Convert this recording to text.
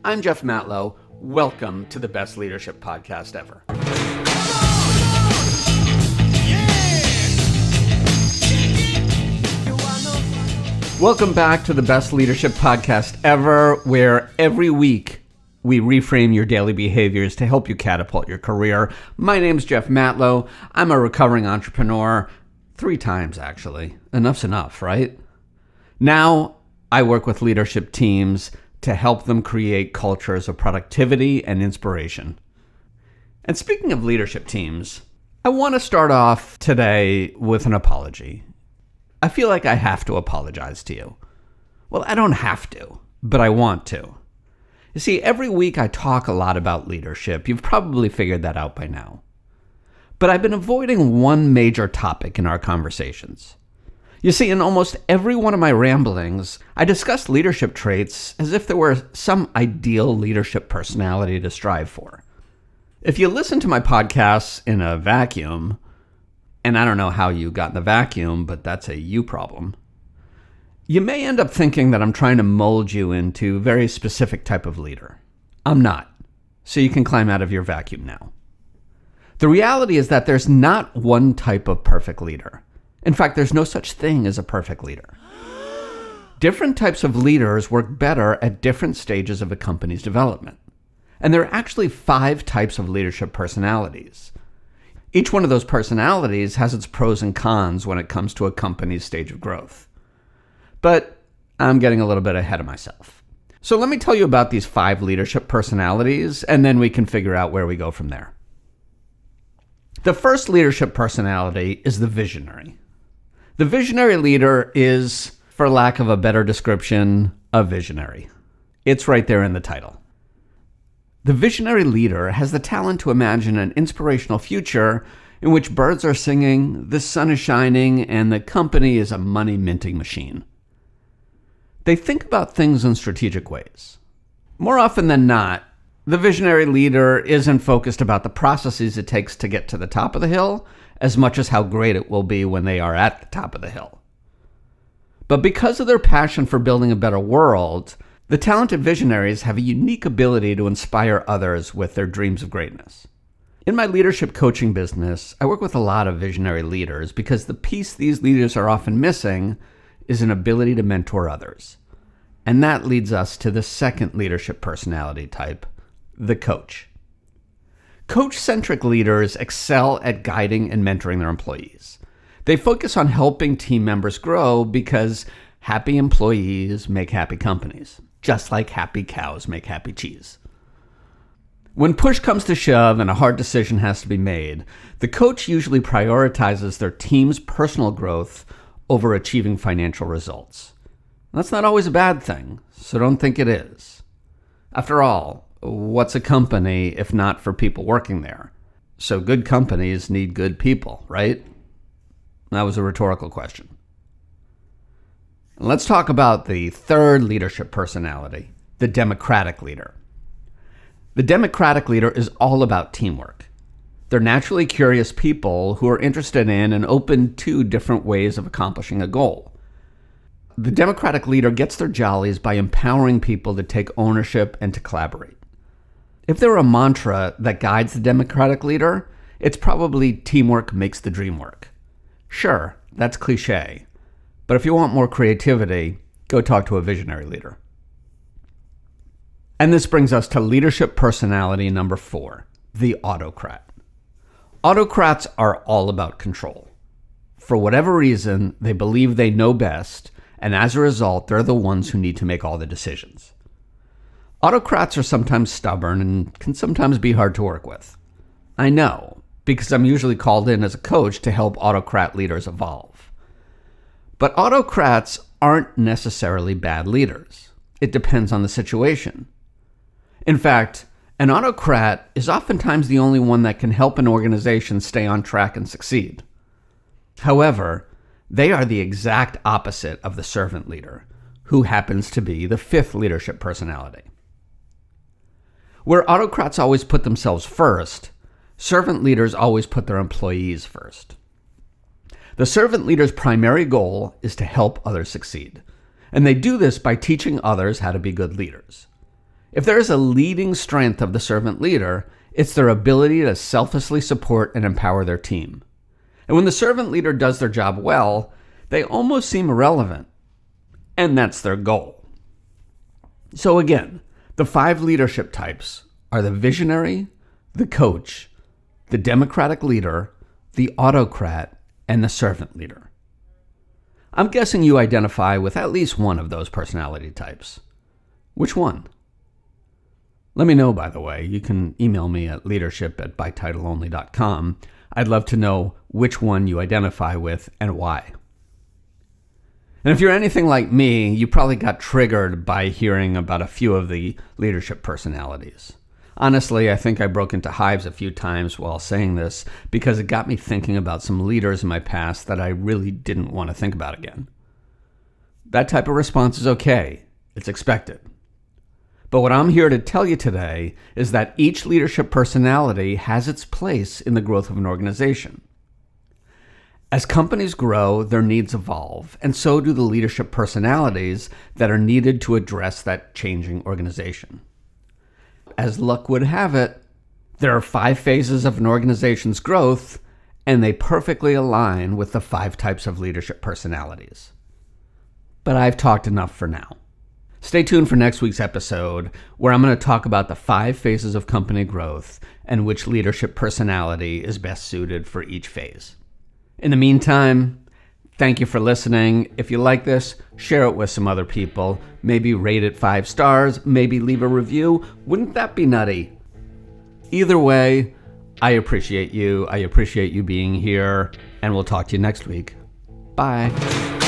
I'm Jeff Matlow. Welcome to the best leadership podcast ever. Welcome back to the best leadership podcast ever, where every week we reframe your daily behaviors to help you catapult your career. My name's Jeff Matlow. I'm a recovering entrepreneur, 3 times actually. Enough's enough, right? Now I work with leadership teams to help them create cultures of productivity and inspiration. And speaking of leadership teams, I want to start off today with an apology. I feel like I have to apologize to you. Well, I don't have to, but I want to. You see, every week I talk a lot about leadership. You've probably figured that out by now. But I've been avoiding one major topic in our conversations. You see, in almost every one of my ramblings, I discuss leadership traits as if there were some ideal leadership personality to strive for. If you listen to my podcasts in a vacuum, and I don't know how you got in the vacuum, but that's a you problem, you may end up thinking that I'm trying to mold you into a very specific type of leader. I'm not, so you can climb out of your vacuum now. The reality is that there's not one type of perfect leader. In fact, there's no such thing as a perfect leader. Different types of leaders work better at different stages of a company's development. And there are actually 5 types of leadership personalities. Each one of those personalities has its pros and cons when it comes to a company's stage of growth. But I'm getting a little bit ahead of myself. So let me tell you about these 5 leadership personalities, and then we can figure out where we go from there. The first leadership personality is the visionary. The visionary leader is, for lack of a better description, a visionary. It's right there in the title. The visionary leader has the talent to imagine an inspirational future in which birds are singing, the sun is shining, and the company is a money-minting machine. They think about things in strategic ways. More often than not, the visionary leader isn't focused about the processes it takes to get to the top of the hill as much as how great it will be when they are at the top of the hill. But because of their passion for building a better world, the talented visionaries have a unique ability to inspire others with their dreams of greatness. In my leadership coaching business, I work with a lot of visionary leaders because the piece these leaders are often missing is an ability to mentor others. And that leads us to the second leadership personality type, the coach. Coach-centric leaders excel at guiding and mentoring their employees. They focus on helping team members grow because happy employees make happy companies, just like happy cows make happy cheese. When push comes to shove and a hard decision has to be made, the coach usually prioritizes their team's personal growth over achieving financial results. That's not always a bad thing, so don't think it is. After all, what's a company if not for people working there? So good companies need good people, right? That was a rhetorical question. Let's talk about the third leadership personality, the democratic leader. The democratic leader is all about teamwork. They're naturally curious people who are interested in and open to different ways of accomplishing a goal. The democratic leader gets their jollies by empowering people to take ownership and to collaborate. If there were a mantra that guides the democratic leader, it's probably teamwork makes the dream work. Sure, that's cliche, but if you want more creativity, go talk to a visionary leader. And this brings us to leadership personality number 4, the autocrat. Autocrats are all about control. For whatever reason, they believe they know best, and as a result, they're the ones who need to make all the decisions. Autocrats are sometimes stubborn and can sometimes be hard to work with. I know, because I'm usually called in as a coach to help autocrat leaders evolve. But autocrats aren't necessarily bad leaders. It depends on the situation. In fact, an autocrat is oftentimes the only one that can help an organization stay on track and succeed. However, they are the exact opposite of the servant leader, who happens to be the 5th leadership personality. Where autocrats always put themselves first, servant leaders always put their employees first. The servant leader's primary goal is to help others succeed, and they do this by teaching others how to be good leaders. If there is a leading strength of the servant leader, it's their ability to selflessly support and empower their team. And when the servant leader does their job well, they almost seem irrelevant. And that's their goal. So again, the 5 leadership types are the visionary, the coach, the democratic leader, the autocrat, and the servant leader. I'm guessing you identify with at least one of those personality types. Which one? Let me know, by the way. You can email me at leadership@bytitleonly.com. I'd love to know which one you identify with and why. And if you're anything like me, you probably got triggered by hearing about a few of the leadership personalities. Honestly, I think I broke into hives a few times while saying this because it got me thinking about some leaders in my past that I really didn't want to think about again. That type of response is okay. It's expected. But what I'm here to tell you today is that each leadership personality has its place in the growth of an organization. As companies grow, their needs evolve, and so do the leadership personalities that are needed to address that changing organization. As luck would have it, there are 5 phases of an organization's growth, and they perfectly align with the 5 types of leadership personalities. But I've talked enough for now. Stay tuned for next week's episode, where I'm going to talk about the 5 phases of company growth and which leadership personality is best suited for each phase. In the meantime, thank you for listening. If you like this, share it with some other people. Maybe rate it 5 stars, maybe leave a review. Wouldn't that be nutty? Either way, I appreciate you. I appreciate you being here, and we'll talk to you next week. Bye.